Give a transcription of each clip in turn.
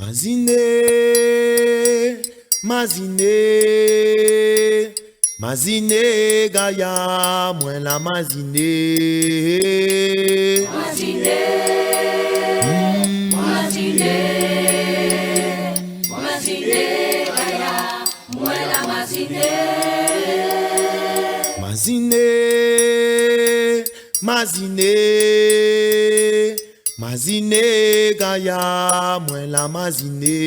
Mazine, Mazine, Mazine, Gaya, moi la Mazine. Mazine, Mazine, Mazine, Gaya, moi la Mazine. Mazine, Mazine, Mazine, Gaya, moi la Mazine.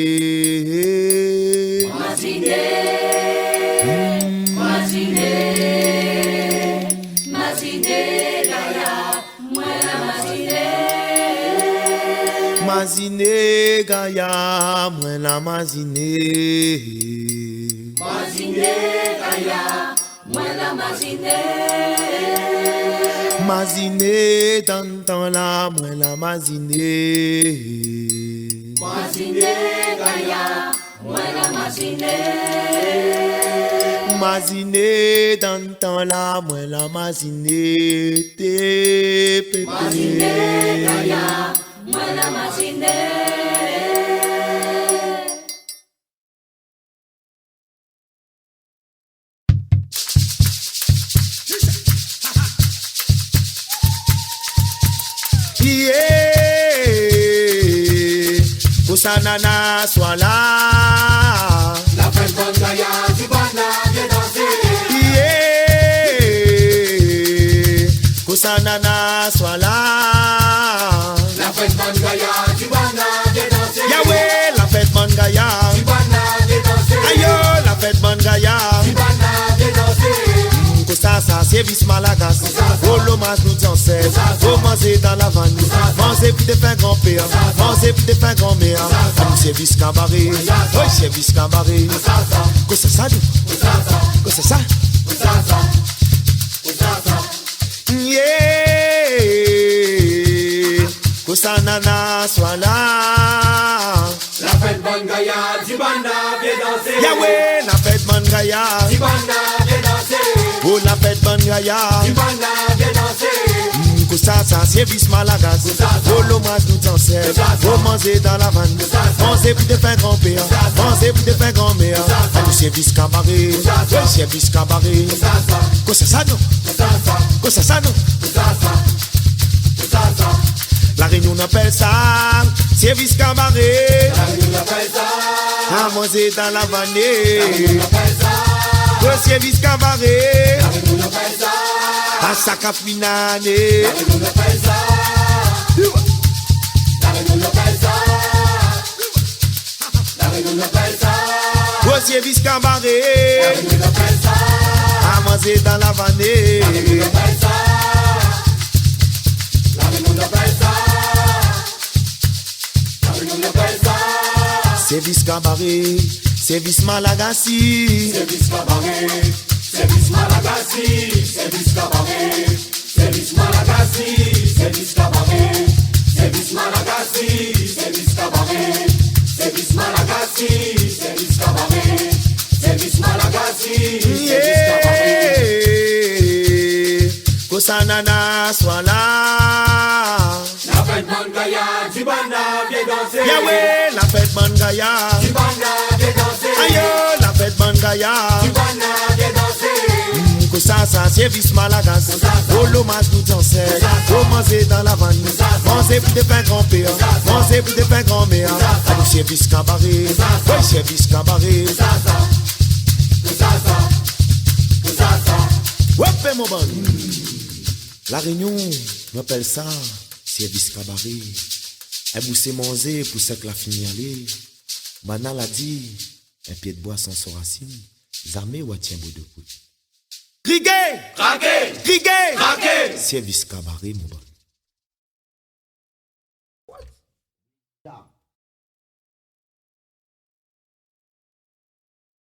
Mazine, Mazine, Mazine, Gaya, moi la Mazine. Mazine, Gaya, moi la Mazine. Mazine, Gaya, moi la Mazine. Mazine, dans la, moi la Mazine. Mazine, Gaya, moi la Mazine. Mazine, dans la, moi la Mazine. Mazine, Gaya, moi la Mazine. Kosanana soit là. La fête bonne Gaya, du bana, viens danser. Kosanana soit là. La fête bonne Gaya, du bana, viens danser. Yahweh, la fête bonne Gaya. Du bana, viens danser. Ayo, la fête bonne Gaya. Du bana, viens danser. Kosasa, service Malagas. Olomas nous dansons. Faut manger dans la vanne. Manger pour te faire grand-père. Manger pour te faire grand-mère. Nous service cabaret. Oui, service cabaret. Kosasa, Kosasa. Yeah. Kosanana soit là. La fête bonne Gaya, du bana, viens danser. Yahweh, la fête bonne Gaya. Du bana, viens danser. Oh, la fête bonne Gaya. Du bana, viens danser. Kosasa, service Malagas. Olomas nous dansons. Faut manger dans la vanne. Manger pour te faire grand-père. Manger pour te faire grand-mère. Nous service cabaret. Oui, service cabaret. Kosasa, La Réunion appelle ça service cabaret. À manger dans la vanne. Le service cabaret. À Sacapinane. Le service cabaret. À manger dans la vanne. Service cabaret, service Malagasy. Service cabaret, service Malagasy. Service cabaret, service Malagasy. Service cabaret, service Malagasy. Service cabaret, service Malagasy. Service cabaret, service Malagasy. Yeah. Kosanana soit là. La fête bonne Gaya, du bana, viens danser. Yahweh, la fête bonne Gaya. Du bana, viens danser. Ayo, la fête bonne Gaya. Du bana, viens danser. Kosasa, service Malagas. Olomas nous dansons. Faut manger dans la vanne. Manger pour te faire grand-père. Manger pour te faire grand-mère. Nous service cabaret. Oui, service cabaret. Ouais, mon bon. La Réunion, on appelle ça service cabaret. Un boussé manger pour ce que la fini aller. Banal a dit, un pied de bois sans son racine. Zamé ou tient beau de coude. Grigué! Ragué! Grigué! Ragué! Service cabaret, mon bon.